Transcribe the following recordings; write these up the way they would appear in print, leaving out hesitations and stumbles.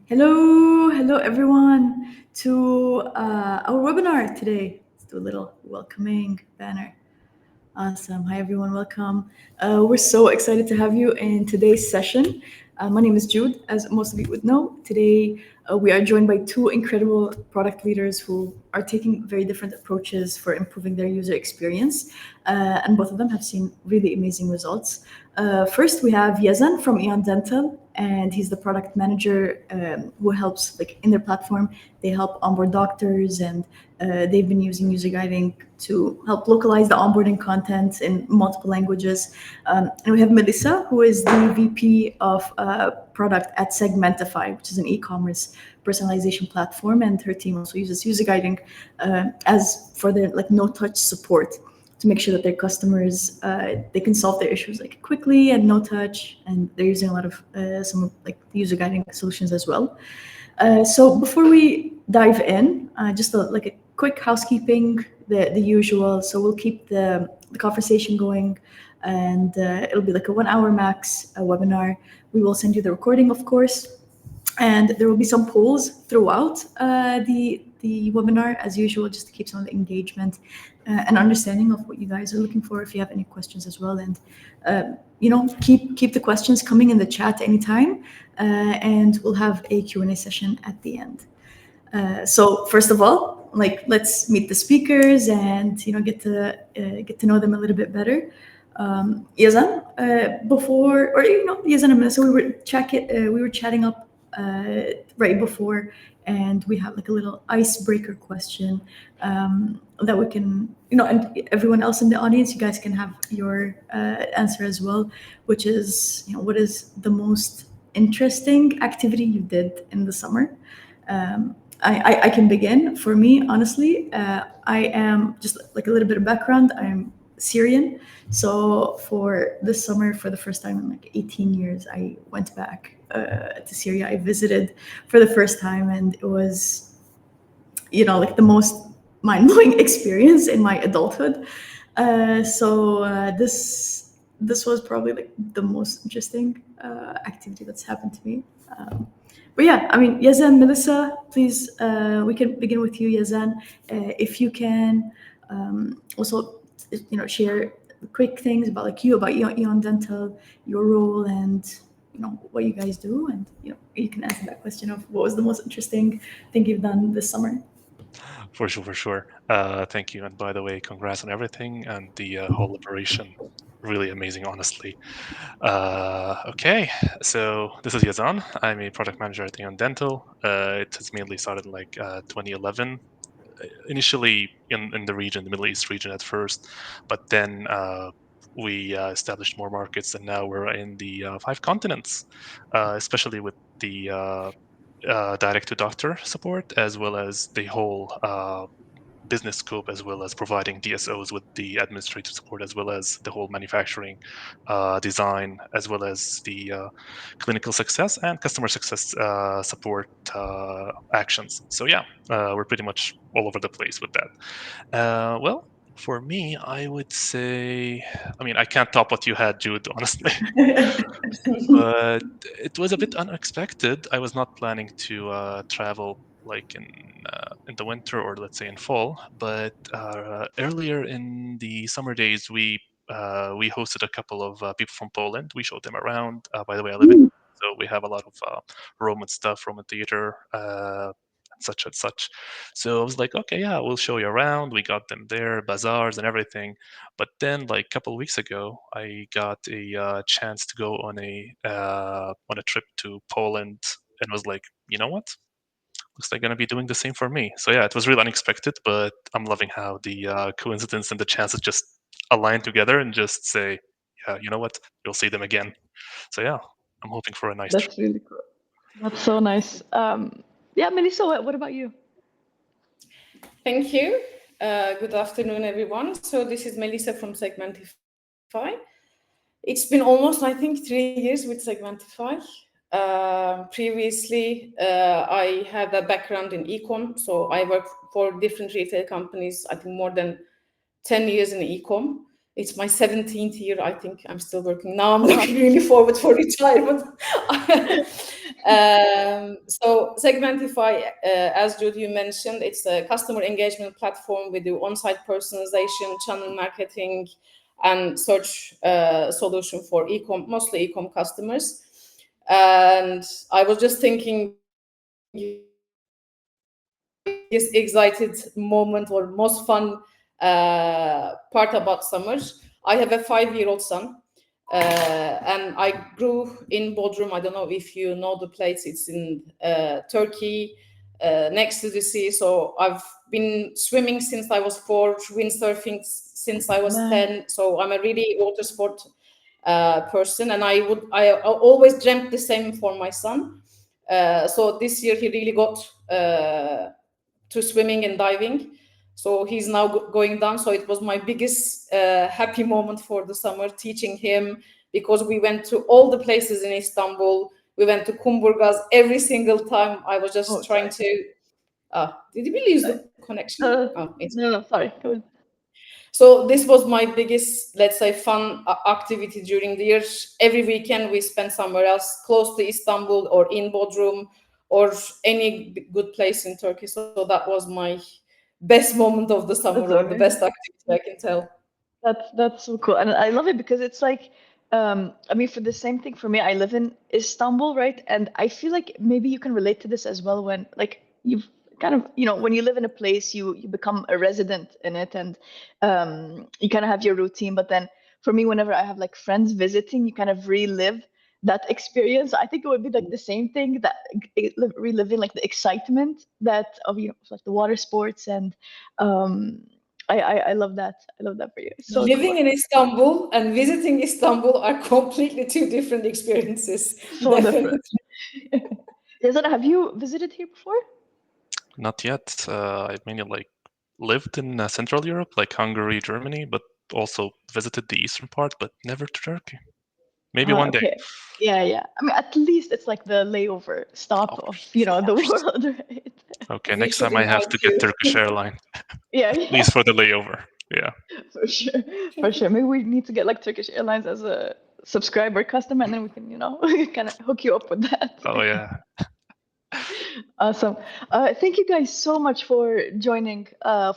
Hello everyone to our webinar today. Let's do a little welcoming banner. Awesome. Hi everyone, welcome. We're so excited to have you in today's session. My name is Joud, as most of you would know. Today we are joined by two incredible product leaders who are taking very different approaches for improving their user experience. And both of them have seen really amazing results. First, we have Yazan from EON Dental, and he's the product manager who helps, like in their platform, they help onboard doctors, and they've been using user guiding to help localize the onboarding content in multiple languages. And we have Melisa, who is the VP of product at Segmentify, which is an e-commerce personalization platform, and her team also uses user guiding as for their like no-touch support to make sure that their customers they can solve their issues like quickly and no touch, and they're using a lot of some like user guiding solutions as well. So before we dive in, just like a quick housekeeping, the usual. So we'll keep the conversation going, and it'll be like a 1 hour max webinar. We will send you the recording, of course, and there will be some polls throughout the webinar as usual, just to keep some of the engagement and understanding of what you guys are looking for. If you have any questions as well, and keep the questions coming in the chat anytime, and we'll have a Q&A session at the end. So first of all, like let's meet the speakers and get to know them a little bit better. Yazan, Yazan and Melisa, we were chatting up right before, and we have like a little icebreaker question that we can, and everyone else in the audience, you guys can have your answer as well, which is, what is the most interesting activity you did in the summer? I can begin. For me, honestly, I am just like a little bit of background. I'm Syrian. So for this summer, for the first time in like 18 years, I went back to Syria. I visited for the first time, and it was, like the most mind-blowing experience in my adulthood. This was probably like the most interesting activity that's happened to me. But yeah, I mean, Yazan, Melisa, please, we can begin with you, Yazan. If you can also, share quick things about like you, about EON Dental, your role, and what you guys do, and you can answer that question of what was the most interesting thing you've done this summer. For sure. Thank you. And by the way, congrats on everything and the whole operation. Really amazing, honestly. Okay, so this is Yazan. I'm a product manager at EON Dental. It has mainly started in like 2011. Initially in the region, the Middle East region at first, but then we established more markets, and now we're in the 5 continents, especially with the direct to doctor support, as well as the whole business scope, as well as providing DSOs with the administrative support, as well as the whole manufacturing design, as well as the clinical success and customer success support actions. So yeah, we're pretty much all over the place with that. Well, for me, I would say, I mean, I can't top what you had, Jude, honestly. But it was a bit unexpected. I was not planning to travel like in the winter, or let's say in fall. But earlier in the summer days, we hosted a couple of people from Poland. We showed them around. By the way, I live in, so we have a lot of Roman stuff, Roman theater, such and such. So I was like, okay, yeah, we'll show you around. We got them there, bazaars and everything. But then, like a couple of weeks ago, I got a chance to go on a trip to Poland, and was like, you know what? Looks like gonna be doing the same for me. So yeah, it was really unexpected, but I'm loving how the coincidence and the chances just align together and just say, yeah, you know what? You'll see them again. So yeah, I'm hoping for a nice trip. That's really cool. That's so nice. Yeah, Melisa, what about you? Thank you. Good afternoon, everyone. So this is Melisa from Segmentify. It's been almost, I think, 3 years with Segmentify. Previously, I had a background in e-com, so I worked for different retail companies, I think more than 10 years in e-com. it's my 17th year. I think I'm still working now. I'm looking really forward for retirement. So Segmentify, as Joud you mentioned, it's a customer engagement platform. We do on-site personalization, channel marketing, and search solution for mostly e-com customers. And I was just thinking, this excited moment or most fun part about summers. I have a 5-year-old son, and I grew in Bodrum. I don't know if you know the place. It's in Turkey, next to the sea. So I've been swimming since I was 4, windsurfing since I was 10. So I'm a really water sport person, and I always dreamt the same for my son. So this year he really got to swimming and diving. So he's now going down. So it was my biggest happy moment for the summer, teaching him, because we went to all the places in Istanbul. We went to Kumburgaz every single time. I was just trying to. Did we lose the connection? No, sorry. Go ahead. So this was my biggest, let's say, fun activity during the years. Every weekend we spent somewhere else, close to Istanbul or in Bodrum or any good place in Turkey. So that was my best moment of the summer, or the best activity, I can tell. That's so cool, and I love it because it's like, I mean, for the same thing for me, I live in Istanbul, right? And I feel like maybe you can relate to this as well when, like, you've kind of, when you live in a place, you become a resident in it, and you kind of have your routine. But then for me, whenever I have like friends visiting, you kind of relive that experience. I think it would be like the same thing, that reliving like the excitement that of like the water sports, and I love that. I love that for you. So living in Istanbul and visiting Istanbul are completely two different experiences. So different. Yazan, have you visited here before? Not yet. I mainly lived in Central Europe, like Hungary, Germany, but also visited the eastern part, but never to Turkey. Maybe one day. Yeah. I mean, at least it's like the layover stop of the world, right? Okay, next time I have to get Turkish Airlines. Yeah. At least for the layover. Yeah. For sure. Maybe we need to get like Turkish Airlines as a subscriber customer, and then we can, kind of hook you up with that. Oh yeah. Awesome. Thank you guys so much for joining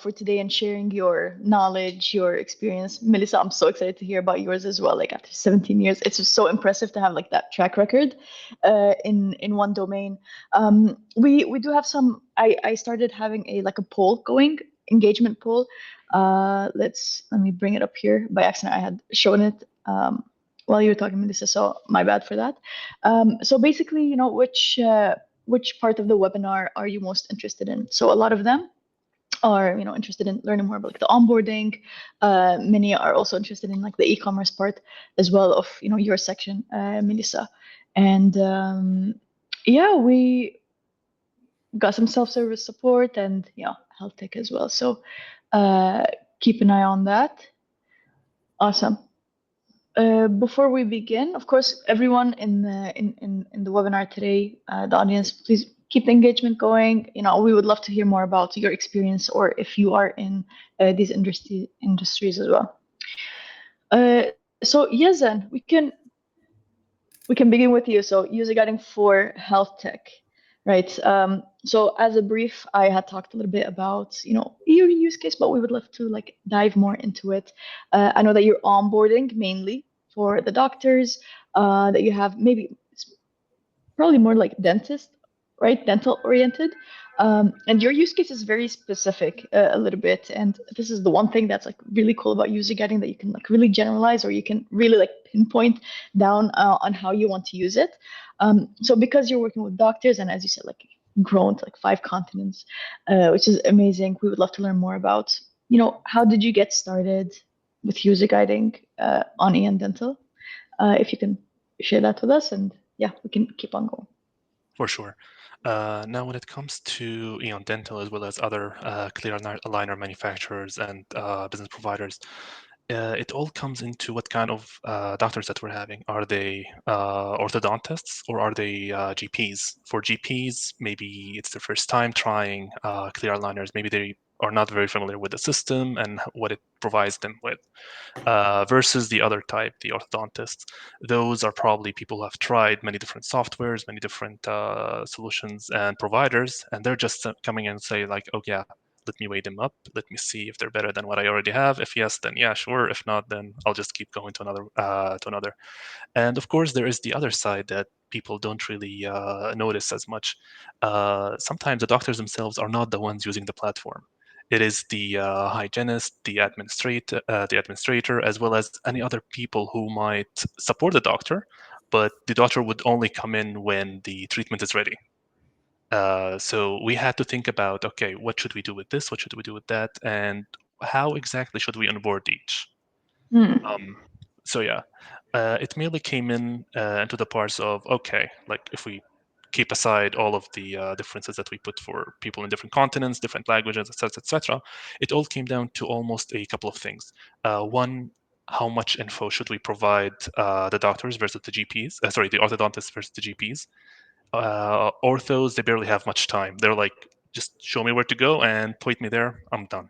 for today and sharing your knowledge, your experience. Melisa, I'm so excited to hear about yours as well. Like after 17 years, it's just so impressive to have like that track record in one domain. We do have some. I started having a poll going, engagement poll. Let me bring it up here. By accident, I had shown it while you were talking, Melisa. So my bad for that. So basically, which part of the webinar are you most interested in? So a lot of them are, interested in learning more about like the onboarding. Many are also interested in like the e-commerce part as well of, your section, Melisa. And yeah, we got some self-service support and HealthTech as well. So keep an eye on that. Awesome. Before we begin, of course, everyone in the webinar today, the audience, please keep the engagement going. We would love to hear more about your experience, or if you are in these industries as well. So Yazan, we can begin with you. So user guiding for health tech, right? So as a brief, I had talked a little bit about your use case, but we would love to like dive more into it. I know that you're onboarding mainly for the doctors, that you have maybe it's probably more like dentist, right? Dental oriented. And your use case is very specific a little bit. And this is the one thing that's like really cool about user guiding, that you can like really generalize, or you can really like pinpoint down on how you want to use it. So because you're working with doctors, and as you said, like grown to like 5 continents, which is amazing. We would love to learn more about, how did you get started with user guiding on EON Dental? If you can share that with us, and yeah, we can keep on going. For sure. Now, when it comes to EON Dental, as well as other clear aligner manufacturers and business providers, it all comes into what kind of doctors that we're having. Are they orthodontists, or are they GPs? For GPs, maybe it's their first time trying clear aligners. Maybe they are not very familiar with the system and what it provides them with. Versus the other type, the orthodontists. Those are probably people who have tried many different softwares, many different solutions and providers, and they're just coming in and say like, oh yeah, let me weigh them up. Let me see if they're better than what I already have. If yes, then yeah, sure. If not, then I'll just keep going to another. And of course, there is the other side that people don't really notice as much. Sometimes the doctors themselves are not the ones using the platform. It is the hygienist, the administrator, as well as any other people who might support the doctor, but the doctor would only come in when the treatment is ready. So we had to think about, okay, what should we do with this? What should we do with that? And how exactly should we onboard each? So yeah, it mainly came into the parts of, okay, like if we keep aside all of the differences that we put for people in different continents, different languages, etc., it all came down to almost a couple of things. One, how much info should we provide the doctors versus the GPs? The orthodontists versus the GPs. Orthos, they barely have much time. They're like, just show me where to go and point me there, I'm done.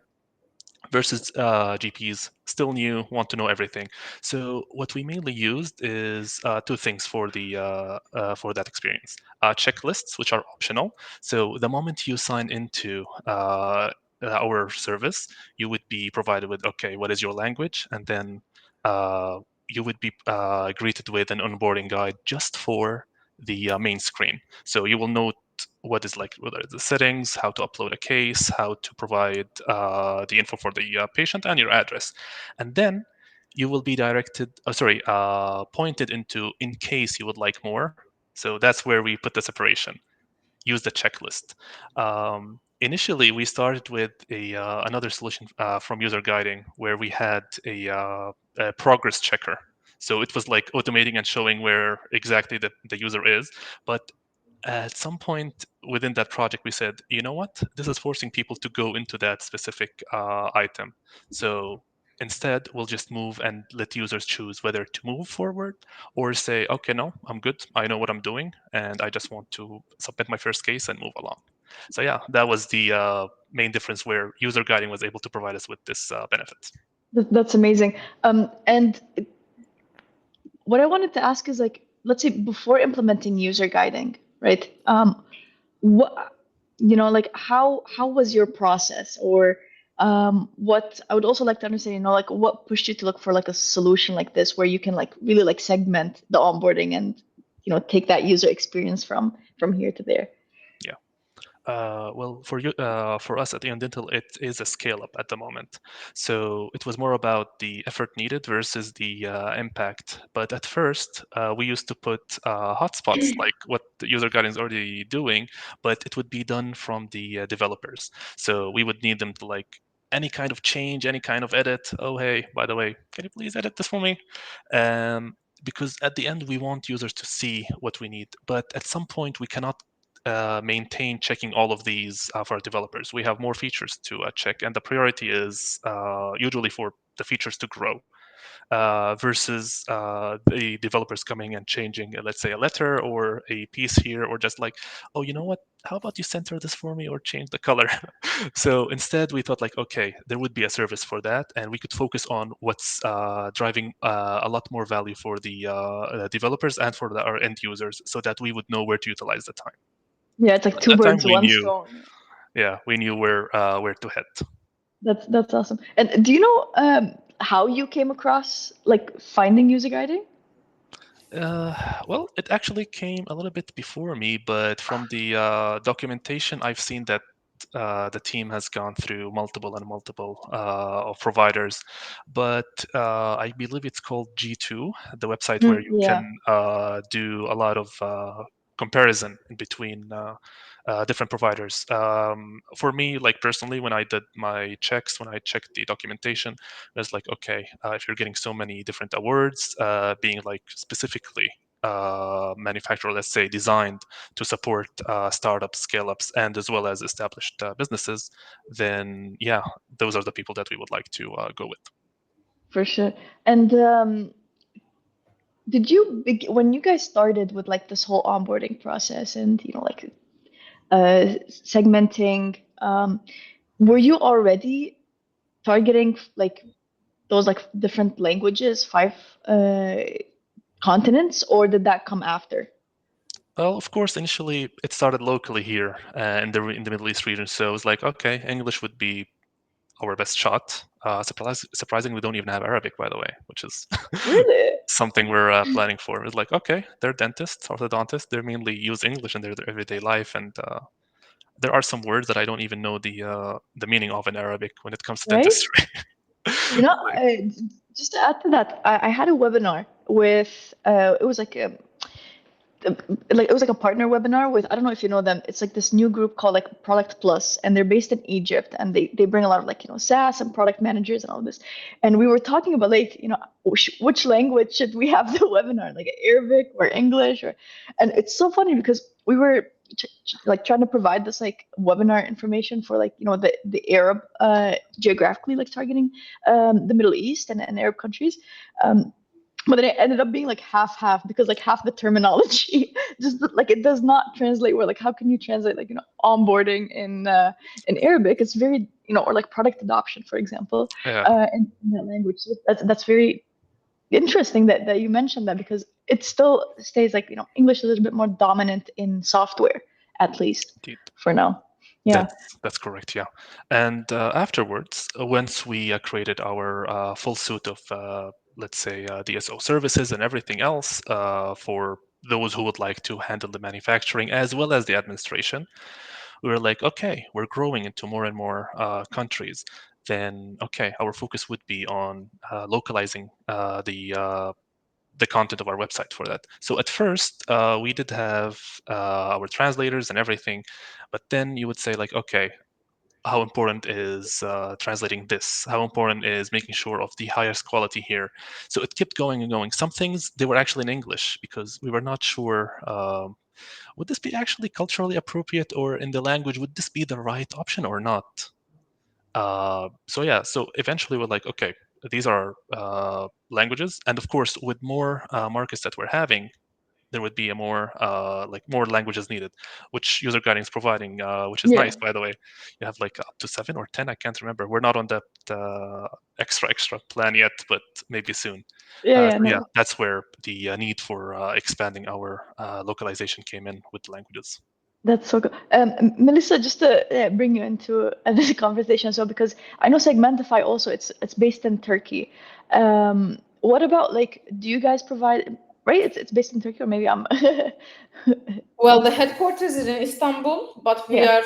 Versus GPs, still new, want to know everything. So what we mainly used is two things for that experience: checklists, which are optional. So the moment you sign into our service, you would be provided with, okay, what is your language, and then you would be greeted with an onboarding guide just for the main screen. So you will note what are the settings, how to upload a case, how to provide the info for the patient, and your address. And then you will be pointed into in case you would like more. So that's where we put the separation. Use the checklist. Initially, we started with another solution from UserGuiding, where we had a progress checker. So it was like automating and showing where exactly the user is. But at some point within that project, we said, you know what? This is forcing people to go into that specific item. So instead, we'll just move and let users choose whether to move forward or say, okay, no, I'm good. I know what I'm doing, and I just want to submit my first case and move along. So yeah, that was the main difference where user guiding was able to provide us with this benefit. That's amazing. And what I wanted to ask is, like, let's say before implementing user guiding, right? What, like how was your process, or what I would also like to understand, like what pushed you to look for like a solution like this where you can like really like segment the onboarding and take that user experience from here to there. Well, for us at EON Dental, it is a scale up at the moment. So it was more about the effort needed versus the impact. But at first, we used to put hotspots like what the user guiding is already doing, but it would be done from the developers. So we would need them to like any kind of change, any kind of edit. Oh, hey, by the way, can you please edit this for me? Because at the end, we want users to see what we need. But at some point, we cannot maintain checking all of these for our developers. We have more features to check, and the priority is usually for the features to grow versus the developers coming and changing, let's say, a letter or a piece here, or just like, oh, you know what? How about you center this for me or change the color? So instead, we thought like, okay, there would be a service for that, and we could focus on what's driving a lot more value for the developers and for our end users, so that we would know where to utilize the time. Yeah, it's like two birds, one stone. Yeah, we knew where to head. That's awesome. And do you know how you came across like finding user guiding? Well, it actually came a little bit before me, but from the documentation, I've seen that the team has gone through multiple of providers, but I believe it's called G2, the website where you can do a lot of comparison in between different providers. For me, like personally, when I did my checks, when I checked the documentation, I was like, okay, if you're getting so many different awards, being like specifically manufacturer, let's say, designed to support startups, scale-ups, and as well as established businesses, then yeah, those are the people that we would like to go with. For sure. And did you when you guys started with like this whole onboarding process and like segmenting, were you already targeting like those like different languages, 5 continents, or did that come after? Well, of course, initially it started locally here in the Middle East region. So it was like, okay, English would be our best shot. Surprisingly, we don't even have Arabic, by the way, which is Really? something we're planning for. It's like, okay, they're dentists, orthodontists. They mainly use English in their everyday life, and there are some words that I don't even know the meaning of in Arabic when it comes to Right? dentistry. You know, just to add to that, I had a webinar with it was like it was like a partner webinar with, I don't know if you know them. It's like this new group called like Product Plus, and they're based in Egypt, and they bring a lot of like, you know, SaaS and product managers and all this. And we were talking about like, you know, which language should we have the webinar, like Arabic or English, or, and it's so funny because we were like trying to provide this like webinar information for like, you know, the Arab geographically like targeting the Middle East and Arab countries. But then it ended up being like half because like half the terminology just like it does not translate well. Like how can you translate like, you know, onboarding in Arabic? It's very, you know, or like product adoption, for example, Yeah, in that language. So that's very interesting that you mentioned that, because it still stays like, you know, English is a little bit more dominant in software, at least indeed. for now. Yeah. That's correct, yeah. And afterwards, once we created our full suite of, let's say, DSO services and everything else for those who would like to handle the manufacturing as well as the administration, we were like, okay, we're growing into more and more countries. Then, okay, our focus would be on localizing the content of our website for that. So at first, we did have our translators and everything, but then you would say like, okay, how important is translating this? How important is making sure of the highest quality here? So it kept going and going. Some things, they were actually in English because we were not sure, would this be actually culturally appropriate, or in the language, would this be the right option or not? So eventually we're like, okay, these are languages, and of course, with more markets that we're having, there would be a more languages needed, which user guiding is providing, which is nice, Yeah. by the way. You have like up to 7 or 10, I can't remember. We're not on that extra plan yet, but maybe soon. Yeah, So yeah, no. that's where the need for expanding our localization came in with the languages. That's so good. Melissa, just to bring you into this conversation, so because I know Segmentify also, it's based in Turkey. What about like, do you guys provide, right? It's based in Turkey, or maybe I'm. Well, the headquarters is in Istanbul, but Yeah.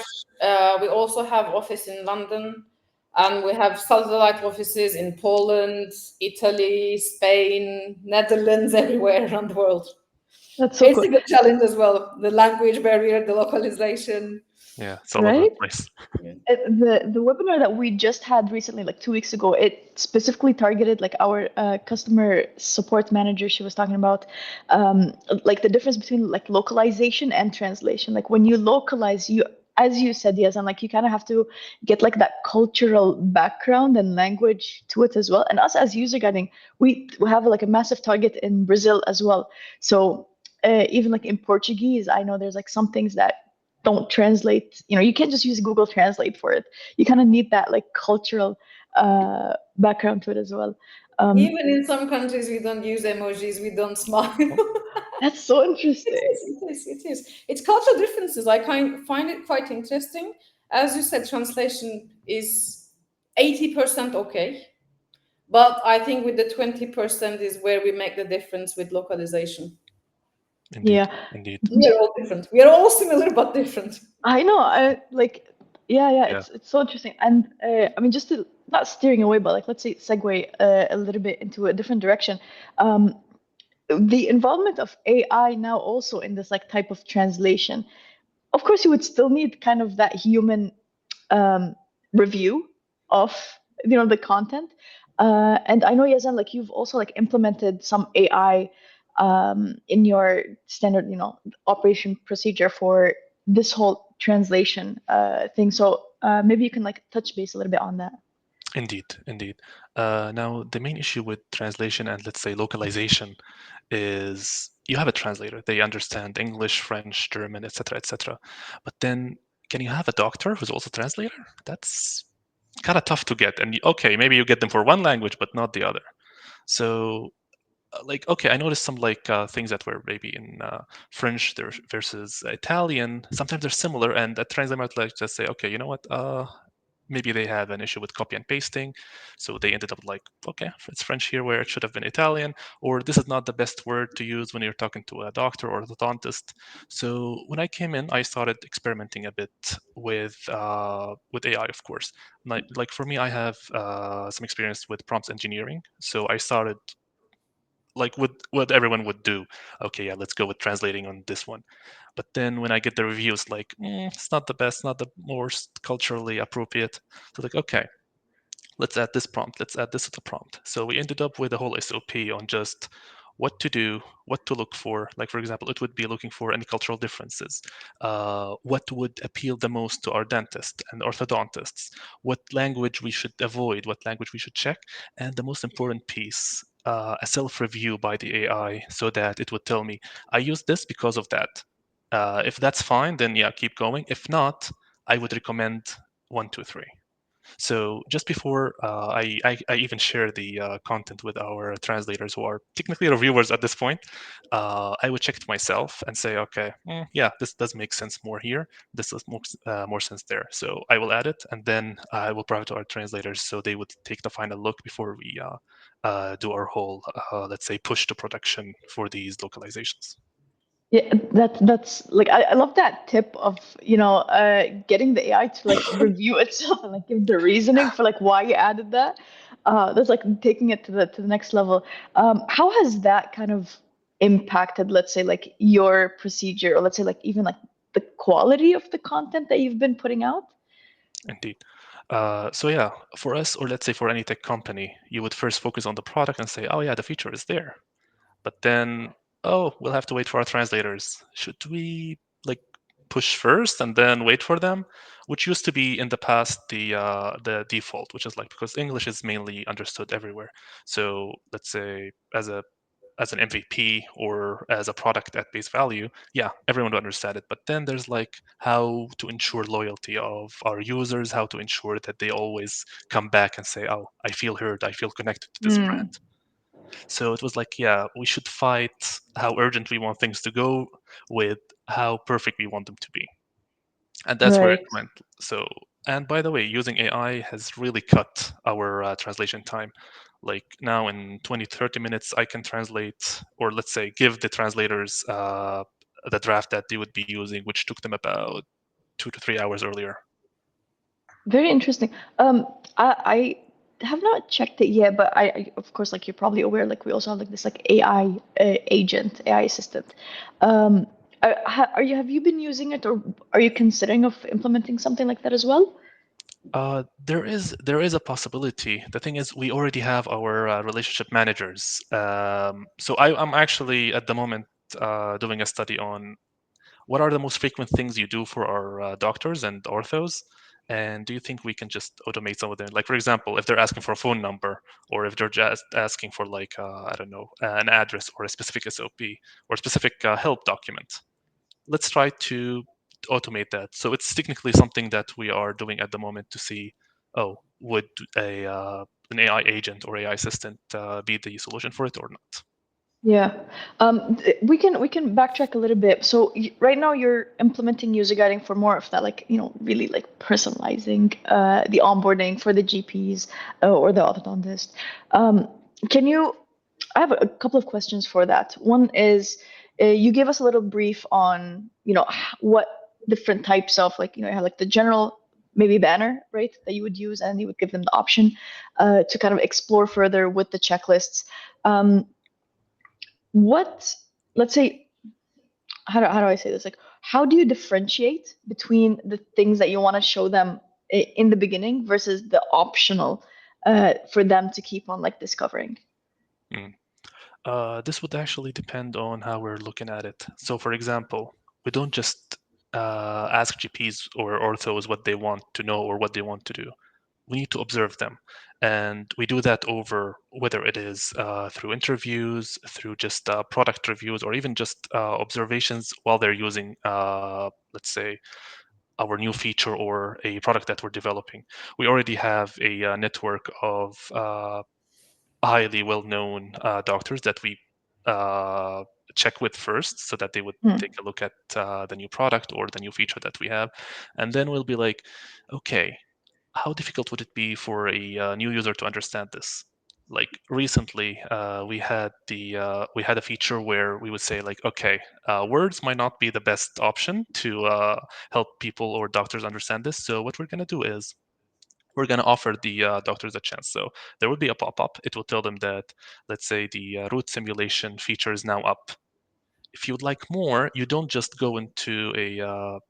we also have office in London, and we have satellite offices in Poland, Italy, Spain, Netherlands, everywhere around the world. That's so It's cool, a good challenge as well. The language barrier, the localization. Yeah, it's all over the right? place. The webinar that we just had recently, like 2 weeks ago, it specifically targeted like our customer support manager. She was talking about like the difference between like localization and translation. Like when you localize, you, as you said, yes, and like you kind of have to get like that cultural background and language to it as well. And us as user guiding, we have like a massive target in Brazil as well. So even like in Portuguese, I know there's like some things that don't translate. You know, you can't just use Google Translate for it. You kind of need that like cultural background to it as well. Even in some countries, we don't use emojis, we don't smile. That's so interesting. It is. It's cultural differences. I find it quite interesting. As you said, translation is 80% okay. But I think with the 20% is where we make the difference with localization. Indeed, Yeah, indeed. We are all different. We are all similar but different. I know. I like. Yeah, Yeah. it's so interesting. And I mean, just to not steering away, but like let's say segue a little bit into a different direction. The involvement of AI now also in this like type of translation. Of course, you would still need kind of that human review of, you know, the content. And I know, Yazan, like you've also like implemented some AI in your standard, you know, operation procedure for this whole translation thing. So maybe you can like touch base a little bit on that. Indeed, indeed. Now, the main issue with translation and let's say localization is you have a translator. They understand English, French, German, etc., etc. But then, can you have a doctor who's also translator? That's kind of tough to get. And okay, maybe you get them for one language, but not the other. So like, okay, I noticed some like things that were maybe in French versus Italian. Sometimes they're similar, and a translator might like just say, okay, you know what? Maybe they have an issue with copy and pasting, so they ended up like, okay, it's French here where it should have been Italian, or this is not the best word to use when you're talking to a doctor or orthodontist. So when I came in, I started experimenting a bit with AI, of course. Like for me, I have some experience with prompt engineering, so I started like what everyone would do. Okay, yeah, let's go with translating on this one. But then when I get the reviews, like, it's not the best, not the most culturally appropriate. So like, okay, let's add this prompt, let's add this to the prompt. So we ended up with a whole SOP on just what to do, what to look for. Like, for example, it would be looking for any cultural differences. What would appeal the most to our dentists and orthodontists? What language we should avoid, what language we should check. And the most important piece, a self-review by the AI so that it would tell me, I use this because of that. If that's fine, then yeah, keep going. If not, I would recommend 1, 2, 3. So just before I even share the content with our translators who are technically reviewers at this point, I would check it myself and say, okay, yeah, this does make sense more here. This does more sense there. So I will add it, and then I will provide to our translators so they would take the final look before we do our whole, let's say, push to production for these localizations. Yeah, that's like I love that tip of getting the AI to like review itself and like give the reasoning for like why you added that. That's like taking it to the next level. How has that kind of impacted, let's say, like your procedure, or let's say like even like the quality of the content that you've been putting out? Indeed. So yeah, for us, or let's say for any tech company, you would first focus on the product and say, oh yeah, the feature is there. But then, oh, we'll have to wait for our translators. Should we like push first and then wait for them? Which used to be in the past the default, which is like, because English is mainly understood everywhere. So let's say as an MVP or as a product at base value, yeah, everyone would understand it. But then there's like how to ensure loyalty of our users, how to ensure that they always come back and say, oh, I feel heard, I feel connected to this brand. So it was like, yeah, we should fight how urgent we want things to go with how perfect we want them to be. And that's where it Right. went. So, and by the way, using AI has really cut our translation time. Like now in 20, 30 minutes, I can translate, or let's say give the translators the draft that they would be using, which took them about 2 to 3 hours earlier. Very interesting. I have not checked it yet, but of course, like you're probably aware, like we also have like this like AI agent, AI assistant. Have you been using it, or are you considering of implementing something like that as well? There is a possibility. The thing is, we already have our relationship managers. So I'm actually at the moment doing a study on what are the most frequent things you do for our doctors and orthos, and do you think we can just automate some of them? Like, for example, if they're asking for a phone number, or if they're just asking for like I don't know, an address or a specific SOP or a specific help document, let's try to automate that. So it's technically something that we are doing at the moment to see, oh, would an AI agent or AI assistant be the solution for it or not? Yeah. We can backtrack a little bit. So right now you're implementing user guiding for more of that, like, really like personalizing the onboarding for the GPs or the orthodontist. Can you, I have a couple of questions for that. One is, you gave us a little brief on, what different types of, like, you have like the general maybe banner, right, that you would use, and you would give them the option to kind of explore further with the checklists. What, let's say, how do I say this? Like, how do you differentiate between the things that you want to show them in the beginning versus the optional for them to keep on like discovering? This would actually depend on how we're looking at it. So, for example, we don't just ask GPs or orthos what they want to know or what they want to do. We need to observe them. And we do that over whether it is through interviews, through just product reviews, or even just observations while they're using, let's say, our new feature or a product that we're developing. We already have a network of highly well-known doctors that we check with first, so that they would take a look at the new product or the new feature that we have, and then we'll be like, okay, how difficult would it be for a new user to understand this? Like recently, we had a feature where we would say like, okay, words might not be the best option to help people or doctors understand this. So what we're going to do is we're going to offer the doctors a chance. So there will be a pop-up. It will tell them that, let's say, the root simulation feature is now up. If you would like more, you don't just go into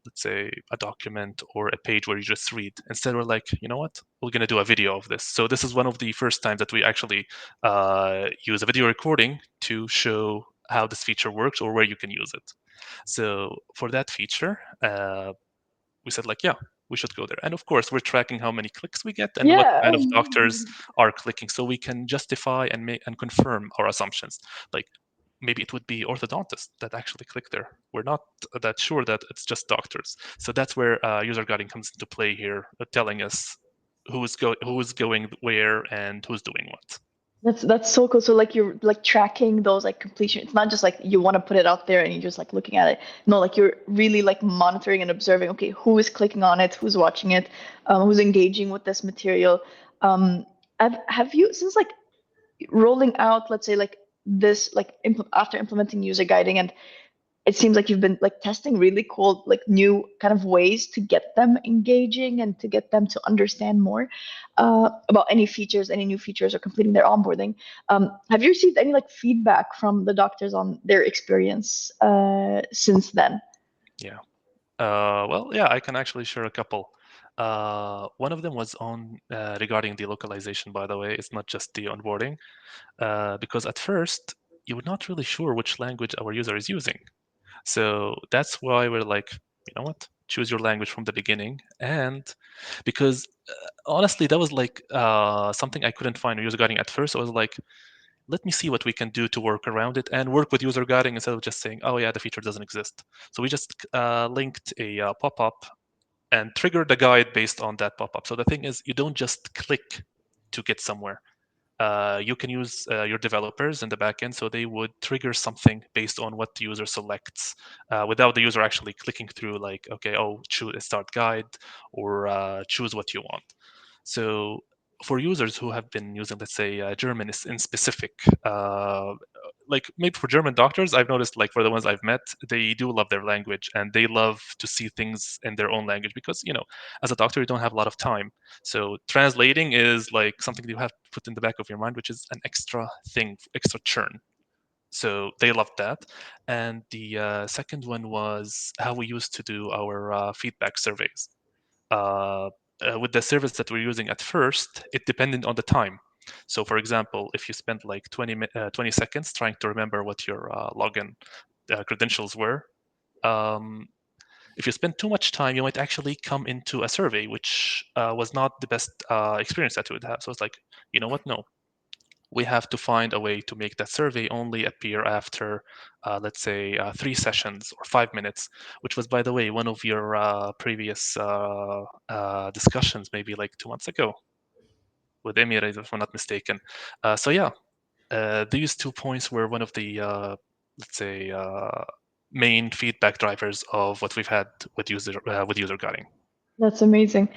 let's say, a document or a page where you just read. Instead, we're like, you know what? We're going to do a video of this. So this is one of the first times that we actually use a video recording to show how this feature works or where you can use it. So for that feature, we said like, yeah, we should go there. And of course, we're tracking how many clicks we get and what kind of doctors are clicking, so we can justify and confirm our assumptions. Like, maybe it would be orthodontists that actually click there. We're not that sure that it's just doctors. So that's where user guiding comes into play here, telling us who is going where and who's doing what. That's so cool. So like you're like tracking those like completion. It's not just like you want to put it out there and you're just like looking at it. No, like you're really like monitoring and observing. Okay, who is clicking on it? Who's watching it? Who's engaging with this material? Have you, since like rolling out, let's say like this, like after implementing user guiding, and it seems like you've been like testing really cool, like new kind of ways to get them engaging and to get them to understand more about any features, any new features, or completing their onboarding. Have you received any like feedback from the doctors on their experience since then? Yeah. Well, yeah, I can actually share a couple. One of them was on regarding the localization, by the way. It's not just the onboarding, because at first you were not really sure which language our user is using. So that's why we're like, you know what, choose your language from the beginning. And because honestly, that was like something I couldn't find in user guiding at first. I was like, let me see what we can do to work around it and work with user guiding instead of just saying, oh yeah, the feature doesn't exist. So we just linked a pop-up and triggered a guide based on that pop-up. So the thing is, you don't just click to get somewhere. You can use your developers in the backend, so they would trigger something based on what the user selects, without the user actually clicking through like, okay, oh, choose a start guide or choose what you want. So for users who have been using, let's say, German in specific, like maybe for German doctors, I've noticed like for the ones I've met, they do love their language and they love to see things in their own language because, you know, as a doctor, you don't have a lot of time. So translating is like something you have to put in the back of your mind, which is an extra thing, extra churn. So they loved that. And the second one was how we used to do our feedback surveys. With the service that we're using at first, it depended on the time. So for example, if you spent like 20 seconds trying to remember what your login credentials were, if you spend too much time, you might actually come into a survey, which was not the best experience that you would have. So it's like, you know what? No, we have to find a way to make that survey only appear after, let's say, 3 sessions or 5 minutes, which was, by the way, one of your previous discussions, maybe like 2 months ago with Emir, if I'm not mistaken. So yeah, these 2 points were one of the, let's say, main feedback drivers of what we've had with user guiding. That's amazing.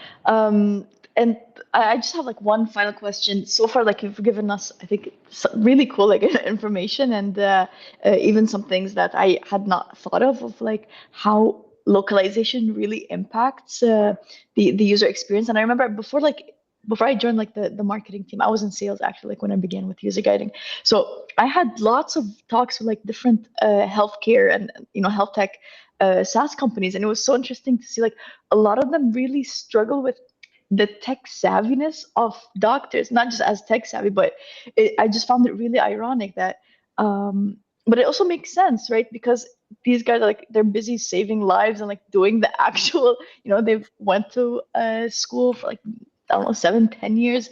And I just have like one final question. So far, like you've given us, I think, some really cool like information and even some things that I had not thought of like how localization really impacts the user experience. And I remember before I joined like the marketing team, I was in sales actually, like when I began with user guiding. So I had lots of talks with like different healthcare and health tech SaaS companies, and it was so interesting to see like a lot of them really struggle with the tech savviness of doctors, not just as tech savvy, but I just found it really ironic that, but it also makes sense, right? Because these guys are like, they're busy saving lives and like doing the actual, they've went to school for like, I don't know, 7-10 years,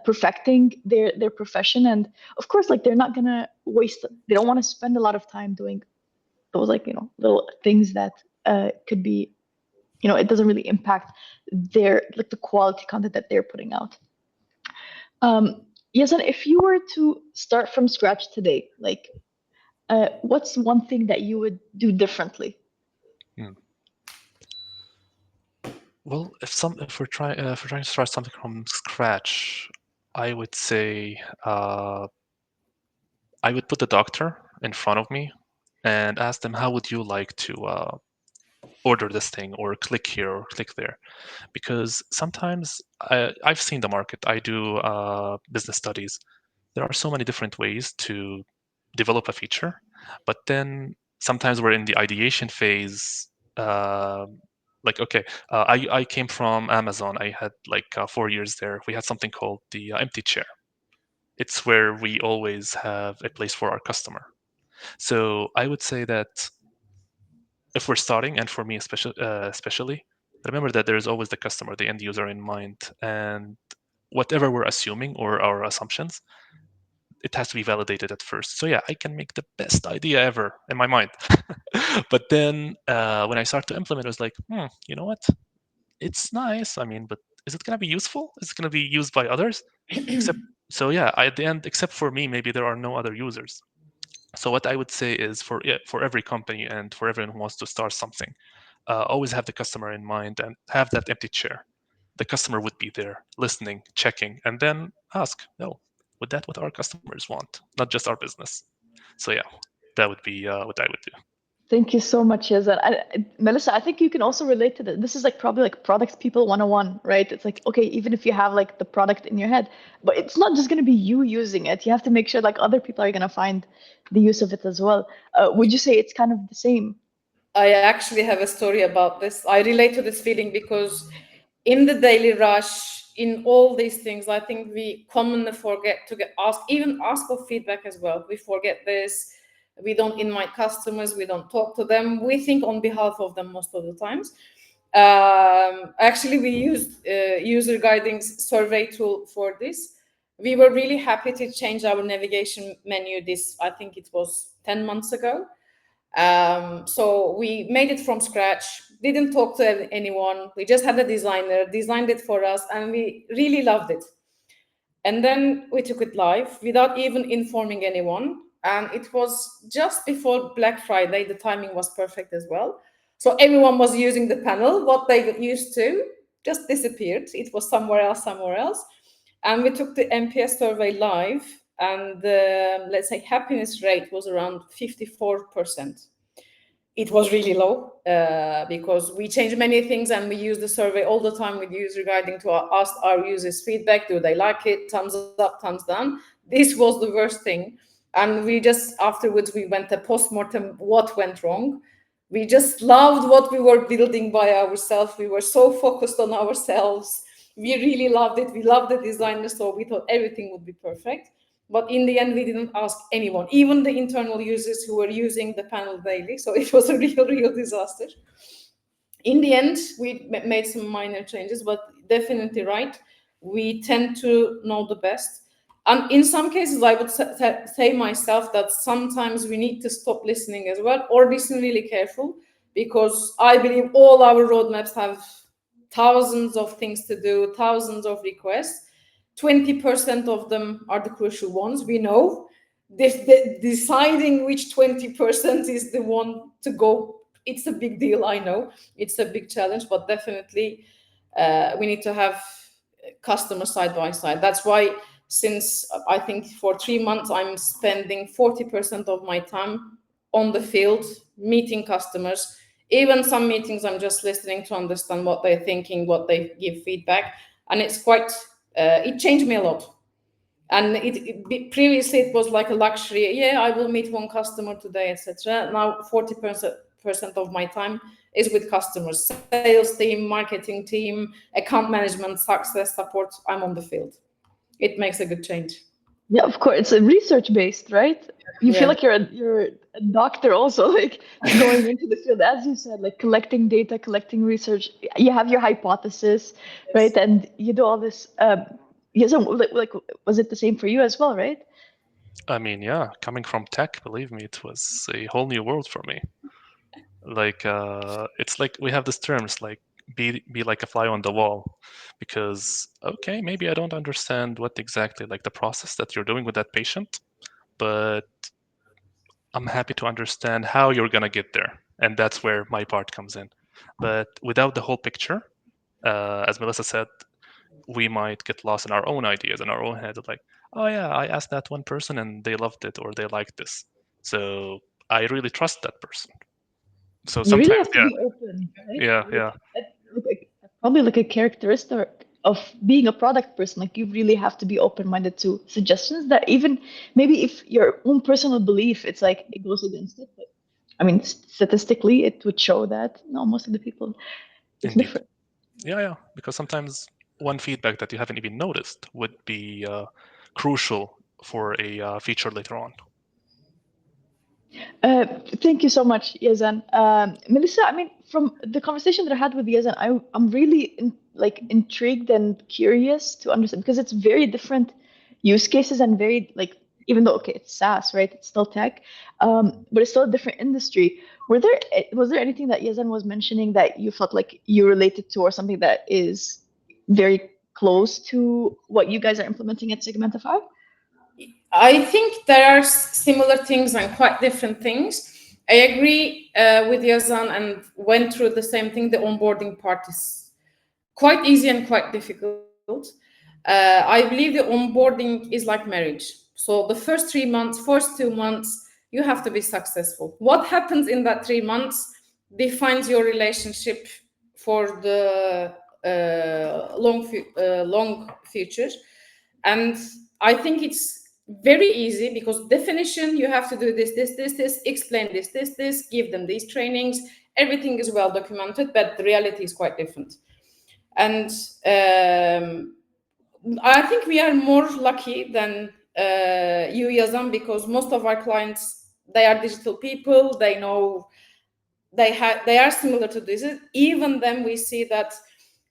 perfecting their profession. And of course, like they're not gonna they don't want to spend a lot of time doing those like little things that could be, it doesn't really impact their the quality content that they're putting out. Yazan, if you were to start from scratch today, what's one thing that you would do differently? Well, if we're trying to start something from scratch, I would say I would put the doctor in front of me and ask them, how would you like to order this thing, or click here or click there? Because sometimes I've seen the market. I do business studies. There are so many different ways to develop a feature, but then sometimes we're in the ideation phase. I came from Amazon. I had 4 years there. We had something called the empty chair. It's where we always have a place for our customer. So I would say that if we're starting, and for me especially, remember that there's always the customer, the end user in mind, and whatever we're assuming or our assumptions, it has to be validated at first. So yeah, I can make the best idea ever in my mind. But then when I start to implement, it was like, you know what? It's nice. I mean, but is it going to be useful? Is it going to be used by others? So yeah, at the end, except for me, maybe there are no other users. So what I would say is for every company and for everyone who wants to start something, always have the customer in mind and have that empty chair. The customer would be there, listening, checking, and then ask, no, would that what our customers want, not just our business? So yeah, that would be what I would do. Thank you so much, Yazan. Melisa, I think you can also relate to this. This is probably product people 101, right? It's okay, even if you have the product in your head, but it's not just going to be you using it. You have to make sure other people are going to find the use of it as well. Would you say it's kind of the same? I actually have a story about this. I relate to this feeling because in the daily rush, in all these things, I think we commonly forget to ask for feedback as well. We forget this. We don't invite customers. We don't talk to them. We think on behalf of them most of the times. Actually, we used UserGuiding's survey tool for this. We were really happy to change our navigation menu. I think it was 10 months ago. So we made it from scratch, didn't talk to anyone. We just had a designer, designed it for us, and we really loved it. And then we took it live without even informing anyone. And it was just before Black Friday. The timing was perfect as well. So everyone was using the panel. What they used to just disappeared. It was somewhere else. And we took the NPS survey live. And let's say happiness rate was around 54%. It was really low because we changed many things and we use the survey all the time with UserGuiding to ask our users feedback. Do they like it? Thumbs up, thumbs down. This was the worst thing. And we just, afterwards, we went a postmortem, what went wrong. We just loved what we were building by ourselves. We were so focused on ourselves. We really loved it. We loved the designer, so we thought everything would be perfect. But in the end, we didn't ask anyone, even the internal users who were using the panel daily. So it was a real disaster. In the end, we made some minor changes, but definitely right. We tend to know the best. And in some cases, I would say myself that sometimes we need to stop listening as well, or listen really careful, because I believe all our roadmaps have thousands of things to do, thousands of requests. 20% of them are the crucial ones. We know deciding which 20% is the one to go. It's a big deal. I know it's a big challenge, but definitely we need to have customers side by side. That's why since I think for 3 months, I'm spending 40% of my time on the field, meeting customers. Even some meetings, I'm just listening to understand what they're thinking, what they give feedback. And it's quite, it changed me a lot. And previously it was like a luxury. Yeah, I will meet one customer today, etc. Now 40% of my time is with customers, sales team, marketing team, account management, success support. I'm on the field. It makes a good change. Yeah, of course. It's research based, right? You feel like you're a doctor also, going into the field, as you said, collecting data, collecting research. You have your hypothesis, right? And you do all this. Was it the same for you as well, right? I mean, yeah, coming from tech, believe me, it was a whole new world for me. Like it's like we have these terms like be like a fly on the wall, because okay, maybe I don't understand what exactly like the process that you're doing with that patient, but I'm happy to understand how you're gonna get there, and that's where my part comes in. But without the whole picture, as Melissa said, we might get lost in our own ideas in our own head of like, oh yeah, I asked that one person and they loved it or they liked this, so I really trust that person. So You really sometimes, have to be open, right? yeah. Probably like a characteristic of being a product person. Like you really have to be open-minded to suggestions that even maybe if your own personal belief, it's like it goes against it. But I mean, statistically, it would show that no, most of the people, it's Indeed. different. Yeah, because sometimes one feedback that you haven't even noticed would be crucial for a feature later on. Thank you so much, Yazan. Melissa, I mean, from the conversation that I had with Yazan, I'm really intrigued and curious to understand because it's very different use cases and very like, even though okay, it's SaaS, right? It's still tech, but it's still a different industry. Was there anything that Yazan was mentioning that you felt like you related to, or something that is very close to what you guys are implementing at Segmentify? I think there are similar things and quite different things. I agree with Yazan and went through the same thing. The onboarding part is quite easy and quite difficult. I believe the onboarding is like marriage. So the first 3 months, first 2 months, you have to be successful. What happens in that 3 months defines your relationship for the long future. And I think it's very easy because definition, you have to do this, explain this, give them these trainings. Everything is well documented, but the reality is quite different. And I think we are more lucky than you, Yazan, because most of our clients, they are digital people. They know they are similar to this. Even then, we see that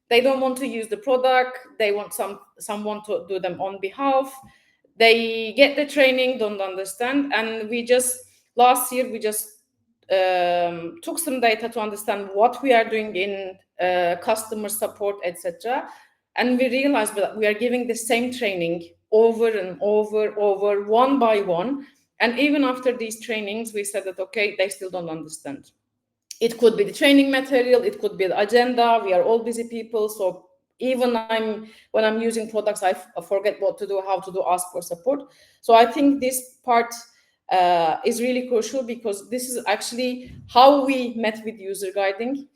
they don't want to use the product. They want someone to do them on behalf. They get the training, don't understand, and last year we just took some data to understand what we are doing in customer support, etc. And we realized that we are giving the same training over and over, one by one. And even after these trainings, we said that, okay, they still don't understand. It could be the training material, it could be the agenda. We are all busy people. So even when I'm using products, I forget what to do, how to do, ask for support. So I think this part is really crucial because this is actually how we met with user guiding.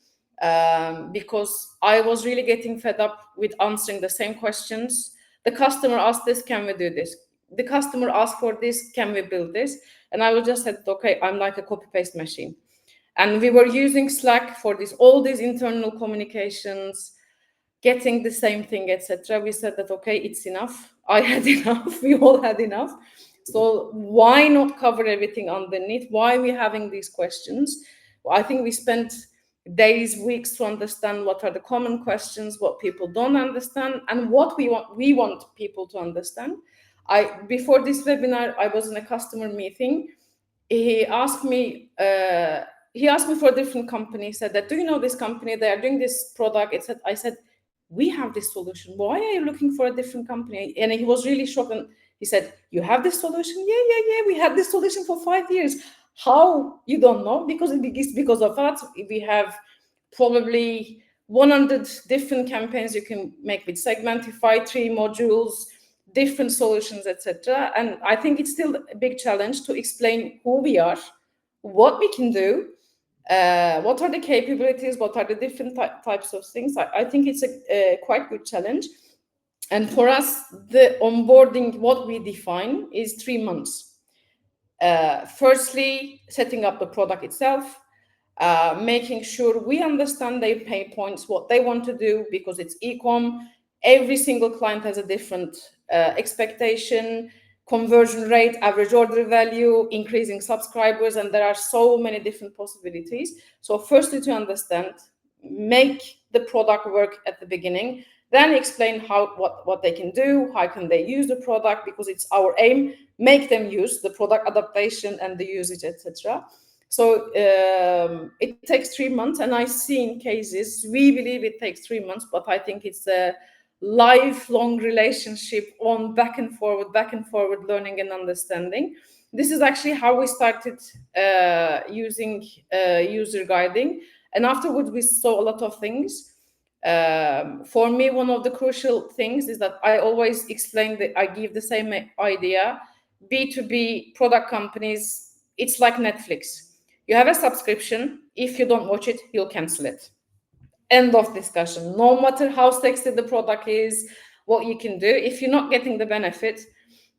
Because I was really getting fed up with answering the same questions. The customer asked this, can we do this? The customer asked for this, can we build this? And I was just said, okay, I'm like a copy-paste machine. And we were using Slack for all these internal communications, getting the same thing, etc. We said that, okay, it's enough. I had enough. We all had enough. So why not cover everything underneath? Why are we having these questions? Well, I think we spent days, weeks to understand what are the common questions, what people don't understand, and what we want people to understand. Before this webinar, I was in a customer meeting. He asked me for a different company. He said that, do you know this company? They are doing this product. I said, we have this solution. Why are you looking for a different company? And he was really shocked. And he said, you have this solution? Yeah. We had this solution for 5 years. How? You don't know? Because it's because of that. We have probably 100 different campaigns you can make with Segmentify, 3 modules, different solutions, etc. And I think it's still a big challenge to explain who we are, what we can do, what are the capabilities, what are the different types of things. I think it's a quite good challenge. And for us, the onboarding, what we define is 3 months. Firstly, setting up the product itself, making sure we understand their pain points, what they want to do, because it's e-com. Every single client has a different expectation, conversion rate, average order value, increasing subscribers, and there are so many different possibilities. So firstly, to understand, make the product work at the beginning, then explain what they can do, how can they use the product, because it's our aim, make them use the product adaptation and the usage, etc. So it takes 3 months, and I see in cases, we believe it takes 3 months, but I think it's a lifelong relationship on back and forward learning and understanding. This is actually how we started using user guiding, and afterwards we saw a lot of things. For me, one of the crucial things is that I always explain that I give the same idea. B2B product companies, it's like Netflix. You have a subscription. If you don't watch it, you'll cancel it. End of discussion. No matter how sexy the product is, what you can do, if you're not getting the benefit,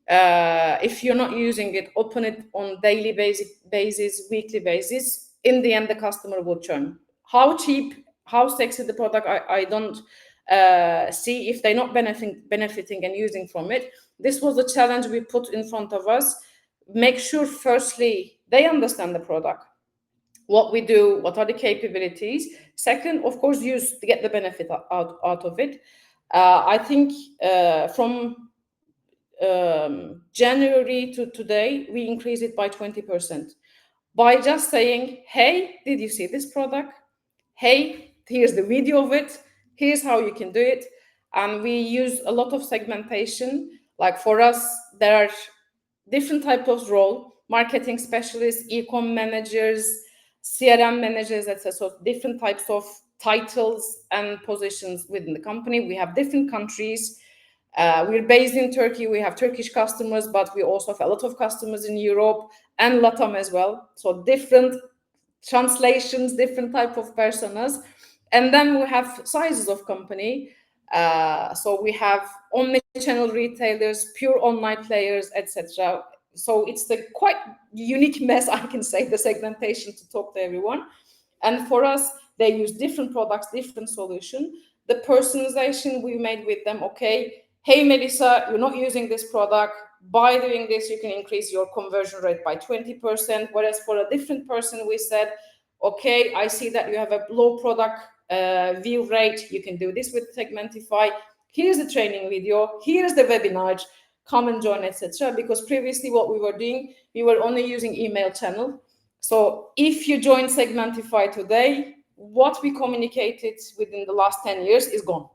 if you're not using it, open it on daily basis, weekly basis, in the end, the customer will churn. How cheap, how sexy the product, I don't see if they're not benefiting and using from it. This was the challenge we put in front of us. Make sure, firstly, they understand the product, what we do, what are the capabilities. Second, of course, use to get the benefit out of it. I think from January to today, we increased it by 20%. By just saying, hey, did you see this product? Hey, here's the video of it. Here's how you can do it. And we use a lot of segmentation. Like for us, there are different types of role, marketing specialists, e-com managers, CRM managers, etc. So different types of titles and positions within the company. We have different countries. We're based in Turkey. We have Turkish customers, but we also have a lot of customers in Europe and LATAM as well. So different translations, different type of personas. And then we have sizes of company. So we have omni-channel retailers, pure online players, etc. So it's the quite unique mess, I can say, the segmentation to talk to everyone. And for us, they use different products, different solution. The personalization we made with them, okay, hey, Melisa, you're not using this product. By doing this, you can increase your conversion rate by 20%. Whereas for a different person, we said, okay, I see that you have a low product view rate. You can do this with Segmentify. Here's the training video. Here's the webinar. Come and join, etc. Because previously what we were doing, we were only using email channel. So if you join Segmentify today, what we communicated within the last 10 years is gone.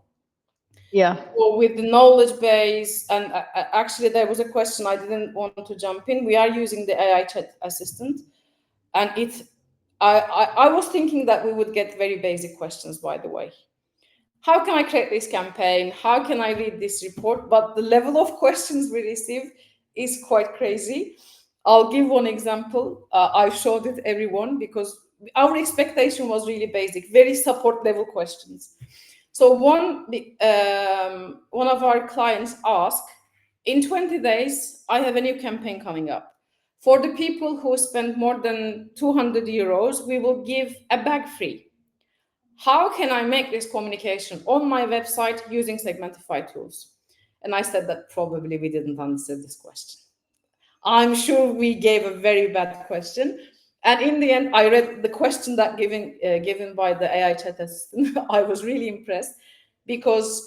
Yeah. So with the knowledge base, and actually there was a question I didn't want to jump in. We are using the AI chat assistant, and I was thinking that we would get very basic questions, by the way. How can I create this campaign? How can I read this report? But the level of questions we receive is quite crazy. I'll give one example. I showed it everyone because our expectation was really basic, very support level questions. So one of our clients asked, in 20 days, I have a new campaign coming up. For the people who spend more than 200 euros, we will give a bag free. How can I make this communication on my website using Segmentify tools? And I said that probably we didn't answer this question. I'm sure we gave a very bad question. And in the end, I read the question that given by the AI chat assistant. I was really impressed because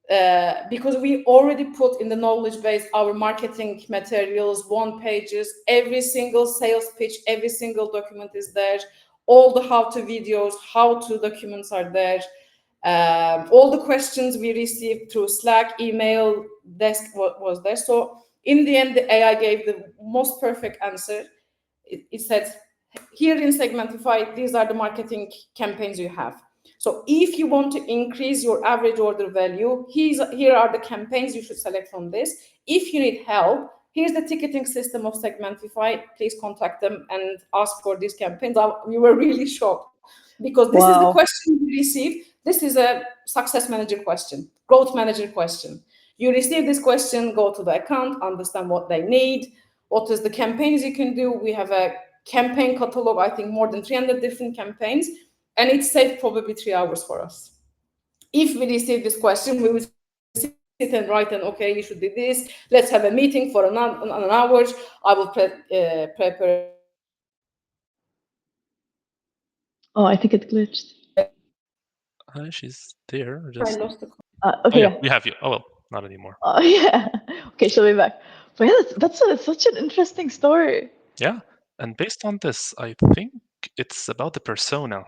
we already put in the knowledge base our marketing materials, one pages, every single sales pitch, every single document is there. All the how-to videos, how-to documents are there. All the questions we received through Slack, email, desk was there. So in the end, the AI gave the most perfect answer. It said, here in Segmentify, these are the marketing campaigns you have. So if you want to increase your average order value, here are the campaigns you should select from this. If you need help, here's the ticketing system of Segmentify. Please contact them and ask for these campaigns. We were really shocked because this is the question we received. This is a success manager question, growth manager question. You receive this question, go to the account, understand what they need, what is the campaigns you can do. We have a campaign catalog, I think more than 300 different campaigns, and it saved probably 3 hours for us. If we receive this question, we will sit and write, and okay, you should do this. Let's have a meeting for an hour. I will prepare. Oh, I think it glitched. She's there. I lost the. Okay. Oh, yeah, we have you. Oh well, not anymore. Yeah. Okay, she'll be back. But yeah, that's such an interesting story. Yeah, and based on this, I think it's about the persona.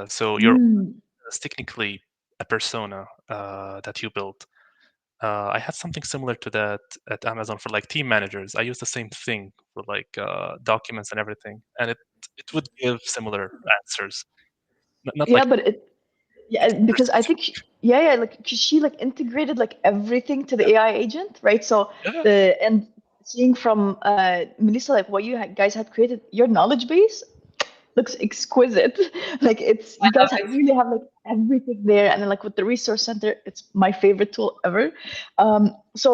So your Mm. is technically a persona that you built. I had something similar to that at Amazon for like team managers. I used the same thing for like documents and everything, and it would give similar answers. Not Yeah, like but because I think like 'cause she like integrated like everything to the AI agent, right? So yeah, and seeing from Melissa, like what you guys had created, your knowledge base looks exquisite. Like it's you guys really have like everything there, and then like with the resource center, it's my favorite tool ever. So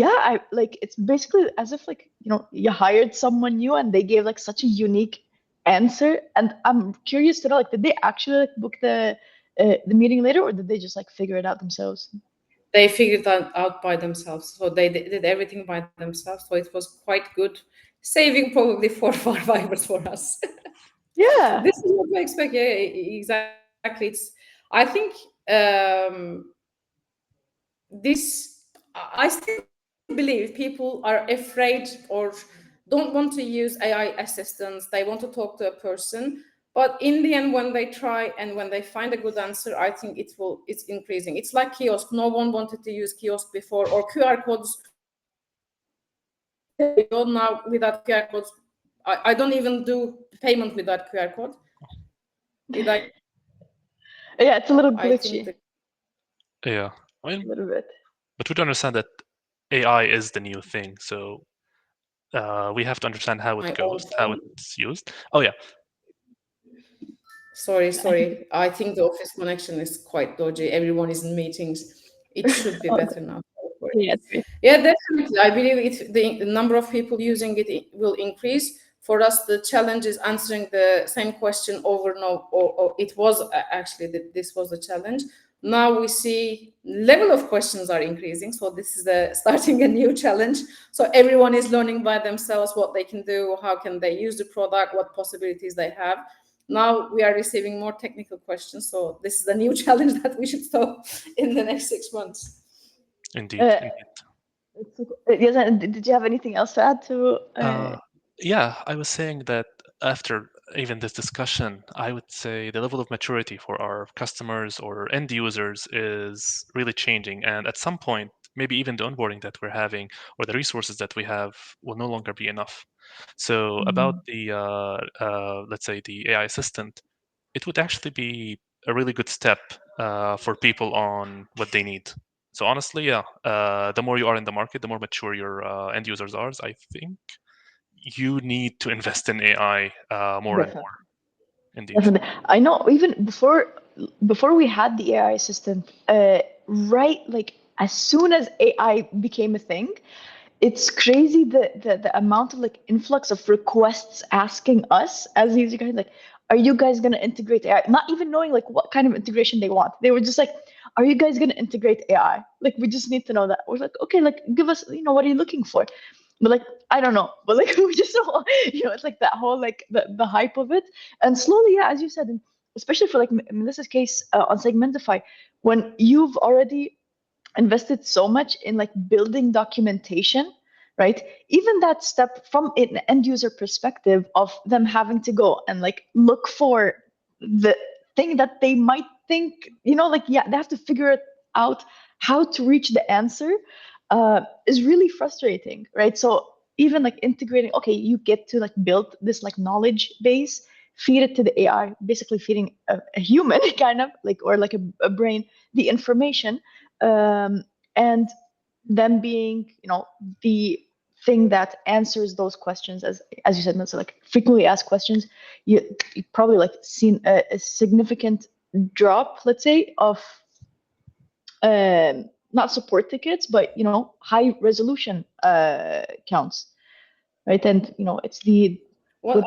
yeah, I like it's basically as if like you hired someone new and they gave like such a unique answer. And I'm curious to know, like, did they actually like book the meeting later, or did they just like figure it out themselves? They figured that out by themselves. So they did everything by themselves. So it was quite good, saving probably 4 or 5 hours for us. Yeah. This is what we expect. Yeah, exactly. I think I still believe people are afraid or don't want to use AI assistants. They want to talk to a person. But in the end, when they try and when they find a good answer, I think it's increasing. It's like kiosk. No one wanted to use kiosk before, or QR codes. Now without QR codes, I don't even do payment without QR code. Did I? Yeah, it's a little I think glitchy. yeah. I A mean, little bit. but we do understand that AI is the new thing, so we have to understand how it my own goes, how it's used. Oh yeah, Sorry. I think the office connection is quite dodgy. Everyone is in meetings. It should be Oh, better now. yeah, it's great. Yeah, definitely. I believe the number of people using it will increase. For us, the challenge is answering the same question over and over. Or it was actually this was the challenge. Now we see level of questions are increasing. So this is starting a new challenge. So everyone is learning by themselves what they can do, how can they use the product, what possibilities they have. Now we are receiving more technical questions. So this is a new challenge that we should solve in the next 6 months. indeed, Uh, indeed. yes, and did you have anything else to add to? Yeah, I was saying that after even this discussion, I would say the level of maturity for our customers or end users is really changing. And at some point, maybe even the onboarding that we're having or the resources that we have will no longer be enough. So about the, let's say, the AI assistant, it would actually be a really good step for people on what they need. So honestly, yeah, the more you are in the market, the more mature your end users are. I think you need to invest in AI more and Definitely. more. Indeed. Definitely. I know even before we had the AI assistant, right, like as soon as AI became a thing, it's crazy the amount of like influx of requests asking us as user guys, like, are you guys gonna integrate AI? Not even knowing like what kind of integration they want. They were just like, are you guys gonna integrate AI? Like we just need to know that. We're like, okay, like give us, what are you looking for? But like, I don't know. But like we just it's like that whole like the hype of it. And slowly, yeah, as you said, and especially for like Melissa's case on Segmentify, when you've already invested so much in like building documentation, right? Even that step from an end user perspective of them having to go and like look for the thing that they might think, like, yeah, they have to figure it out how to reach the answer, is really frustrating, right? So even like integrating, okay, you get to like build this like knowledge base, feed it to the AI, basically feeding a human kind of like, or like a brain, the information, and them being the thing that answers those questions, as you said, Melissa, like frequently asked questions. You probably like seen a significant drop, let's say, of not support tickets, but high resolution counts, right? And it's the Well, good.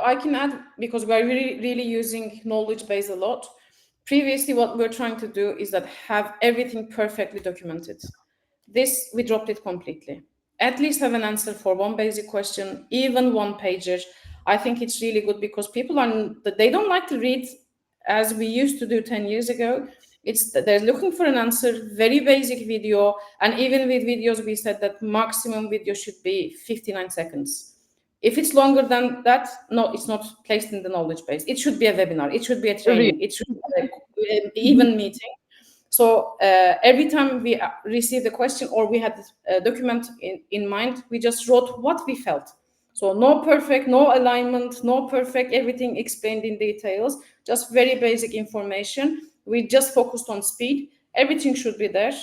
I can add, because we're really using knowledge base a lot. Previously, what we're trying to do is that have everything perfectly documented. This, we dropped it completely. At least have an answer for one basic question, even one pager. I think it's really good because people they don't like to read as we used to do 10 years ago. They're looking for an answer, very basic video. And even with videos, we said that maximum video should be 59 seconds. If it's longer than that, no, it's not placed in the knowledge base. It should be a webinar. It should be a training. It should be an even meeting. So every time we received a question or we had a document in mind, we just wrote what we felt. So no perfect, no alignment, no perfect, everything explained in details, just very basic information. We just focused on speed. Everything should be there.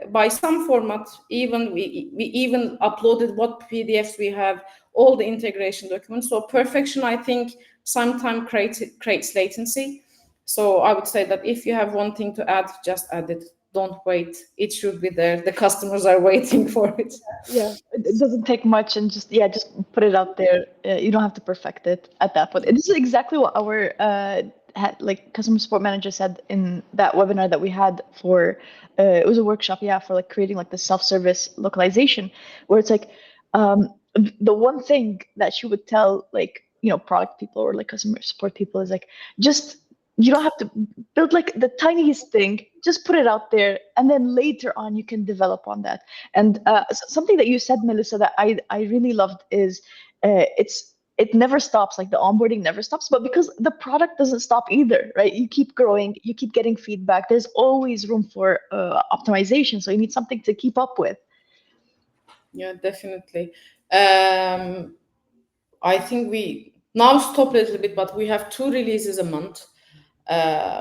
By some format, even we even uploaded what PDFs we have, all the integration documents. So perfection, I think, sometimes creates latency. So I would say that if you have one thing to add, just add it. Don't wait. It should be there. The customers are waiting for it. Yeah, it doesn't take much, and just put it out there. You don't have to perfect it at that point. And this is exactly what our customer support manager said in that webinar that we had for. It was a workshop, for like creating like the self-service localization, where it's like the one thing that she would tell like product people or like customer support people is like, just you don't have to build like the tiniest thing, just put it out there, and then later on you can develop on that. And something that you said, Melissa, that I really loved is it never stops, like the onboarding never stops, but because the product doesn't stop either, right? You keep growing, you keep getting feedback, there's always room for optimization, so you need something to keep up with. Yeah, definitely. I think we now stop a little bit, but we have 2 releases a month.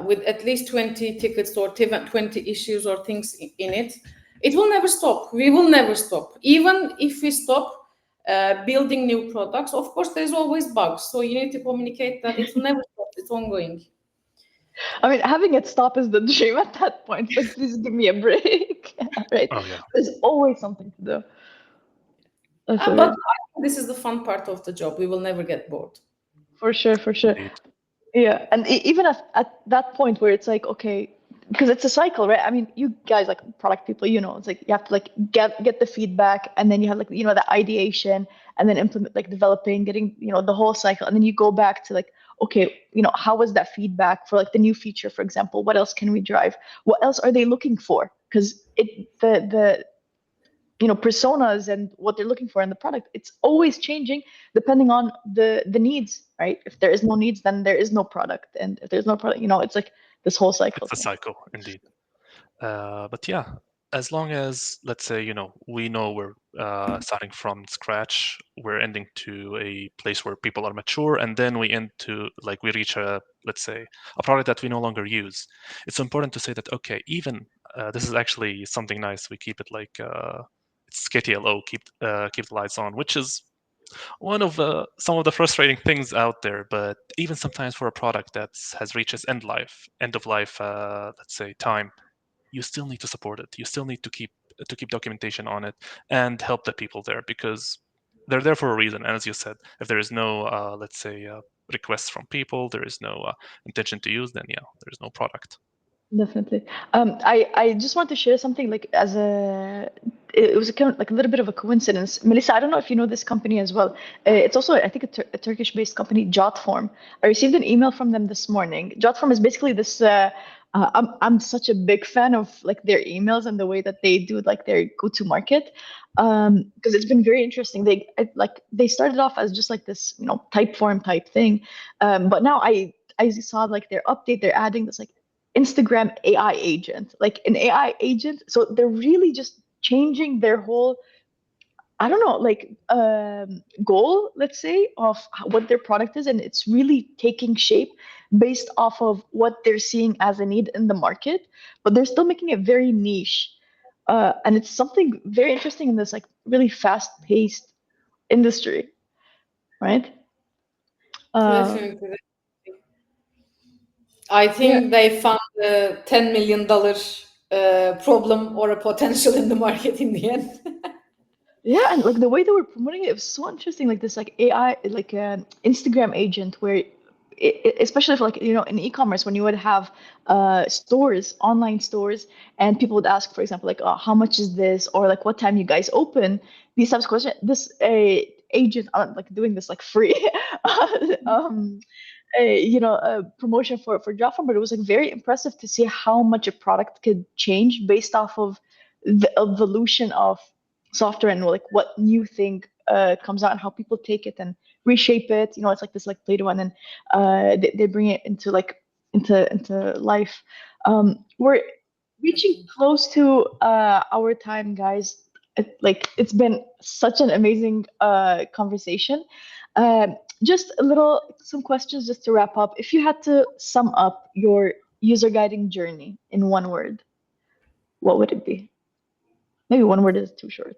With at least 20 tickets or 20 issues or things in it. It will never stop. We will never stop. Even if we stop building new products, of course, there's always bugs. So you need to communicate that it will never stop. It's ongoing. I mean, having it stop is the dream at that point. Like, please give me a break. Right? Oh, yeah. There's always something to do. But I think this is the fun part of the job. We will never get bored. For sure. Indeed. Yeah, and even at that point where it's like, okay, because it's a cycle, right? I mean, you guys like product people, it's like you have to like get the feedback, and then you have like the ideation, and then implement, like developing, getting the whole cycle, and then you go back to like, okay, how was that feedback for like the new feature, for example? What else can we drive? What else are they looking for? Because the personas and what they're looking for in the product, it's always changing depending on the needs, right? If there is no needs, then there is no product, and if there's no product, it's like this whole cycle. It's a cycle, indeed. But yeah, as long as, let's say, we know we're starting from scratch, we're ending to a place where people are mature, and then we reach let's say, a product that we no longer use. It's important to say that, okay, even this is actually something nice. We keep it like it's KTLO, keep the lights on, which is one of some of the frustrating things out there. But even sometimes for a product that has reached its end of life, let's say, time, you still need to support it. You still need to keep documentation on it and help the people there, because they're there for a reason. And as you said, if there is no let's say requests from people, there is no intention to use, then there's no product. Definitely. I just want to share something like it was kind of like a little bit of a coincidence. Melissa, I don't know if you know this company as well. It's also, I think, a Turkish-based company, Joud. I received an email from them this morning. Joud is basically this. I'm such a big fan of like their emails and the way that they do like their go-to-market, because it's been very interesting. They started off as just like this, Typeform type thing, but now I saw like their update. They're adding this like Instagram AI agent, like an AI agent. So they're really just changing their whole, I don't know, like goal, let's say, of what their product is. And it's really taking shape based off of what they're seeing as a need in the market, but they're still making it very niche. And it's something very interesting in this like really fast-paced industry, right? Definitely. I think they found a $10 million problem or a potential in the market in the end. Yeah, and like the way they were promoting it was so interesting. Like this, like AI, like an Instagram agent, where, especially for like in e-commerce, when you would have stores, online stores, and people would ask, for example, like, how much is this, or like, what time you guys open? These types of questions. This agent, like doing this like free. A promotion for Joud, but it was like very impressive to see how much a product could change based off of the evolution of software and like what new thing comes out and how people take it and reshape it. It's like this like Play-Doh, and then they bring it into life. We're reaching close to our time, guys. It's been such an amazing conversation. Just some questions just to wrap up. If you had to sum up your user guiding journey in one word, what would it be? Maybe one word is too short.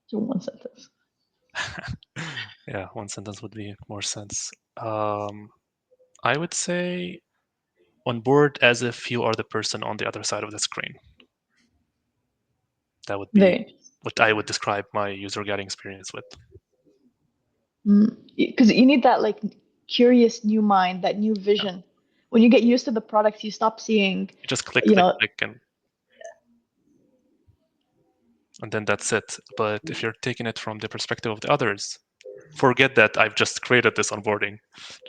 So one sentence. Yeah, one sentence would make more sense. I would say on board as if you are the person on the other side of the screen. That would be what I would describe my user guiding experience with. Because you need that like curious new mind, that new vision. Yeah. When you get used to the products, you stop seeing. You just click, and then that's it. But if you're taking it from the perspective of the others, forget that I've just created this onboarding.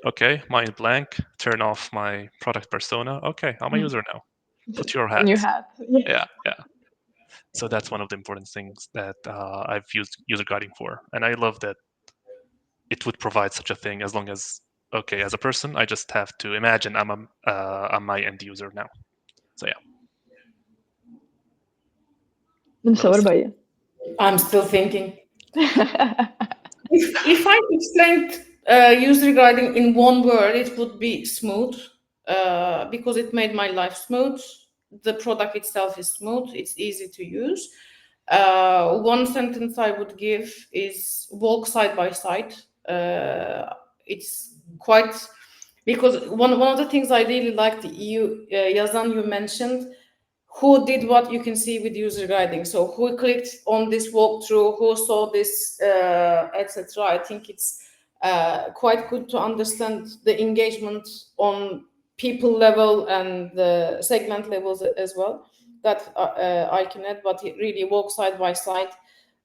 Okay, mind blank, turn off my product persona. Okay, I'm a user now. Put your hat. Your hat. Yeah. So that's one of the important things that I've used user guiding for. And I love that it would provide such a thing as long as, okay, as a person, I just have to imagine I'm my end user now. So yeah. So what about you? I'm still thinking. if I explained user guiding in one word, it would be smooth, because it made my life smooth. The product itself is smooth. It's easy to use. One sentence I would give is walk side by side. It's quite, because one of the things I really liked, Yazan, you mentioned, who did what you can see with user guiding. So who clicked on this walkthrough, who saw this, etc. I think it's quite good to understand the engagement on people level and the segment levels as well. That I can add, but it really walks side by side.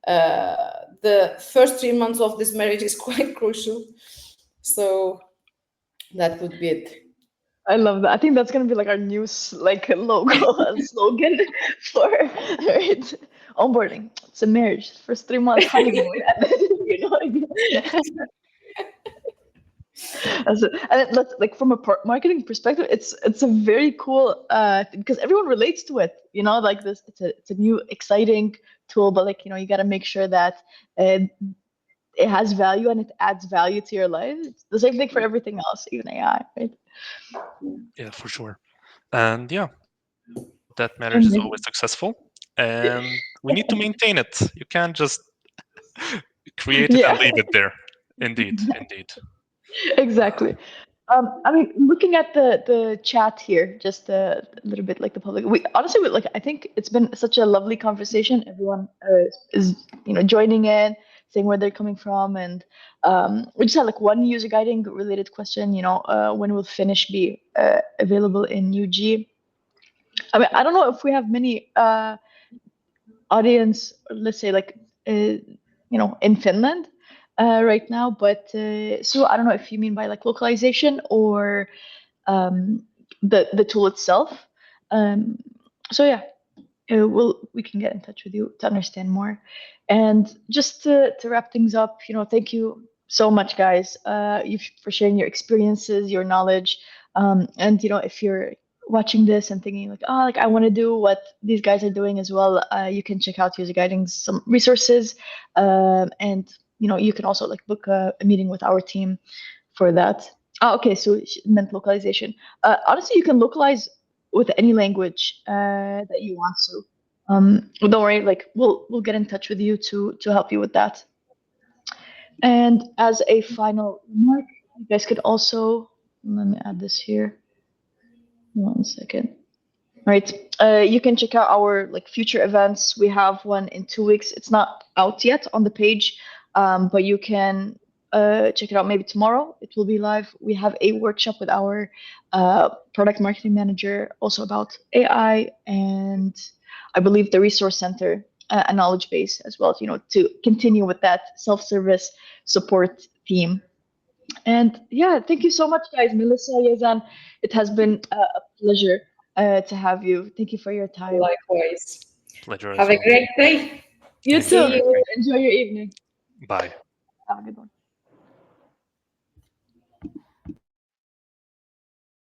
The first 3 months of this marriage is quite crucial. So that would be it. I love that. I think that's gonna be like our new logo and slogan for onboarding. It's a marriage. First 3 months honeymoon. And that's like from a marketing perspective, it's a very cool because everyone relates to it. Like this, it's a new exciting tool, but you got to make sure that it has value and it adds value to your life. It's the same thing for everything else, even AI, right? Yeah, for sure. And yeah, that marriage is always successful, and we need to maintain it. You can't just create it and leave it there. Indeed. Exactly. I mean, looking at the chat here, just a little bit like the public. We honestly, I think it's been such a lovely conversation. Everyone is joining in, saying where they're coming from, and we just had like one user guiding related question. When will Finish be available in UG? I mean, I don't know if we have many audience, let's say in Finland. Right now, but so I don't know if you mean by like localization or the tool itself. So yeah, we can get in touch with you to understand more. And just to wrap things up, thank you so much, guys, for sharing your experiences, your knowledge, and if you're watching this and thinking I want to do what these guys are doing as well, you can check out User Guiding's some resources, and you can also book a meeting with our team for that. Okay, so she meant localization. Honestly, you can localize with any language that you want to. Don't worry, we'll get in touch with you to help you with that. And as a final remark, you guys could also, let me add this here. 1 second. All right, you can check out our future events. We have one in 2 weeks. It's not out yet on the page, but you can check it out maybe tomorrow. It will be live. We have a workshop with our product marketing manager also about AI, and I believe the resource center, a knowledge base as well, to continue with that self-service support theme. And yeah, thank you so much, guys. Melisa, Yazan, it has been a pleasure to have you. Thank you for your time. Likewise. Pleasure. Have a great day. You too. Enjoy your evening. Bye. Have a good one.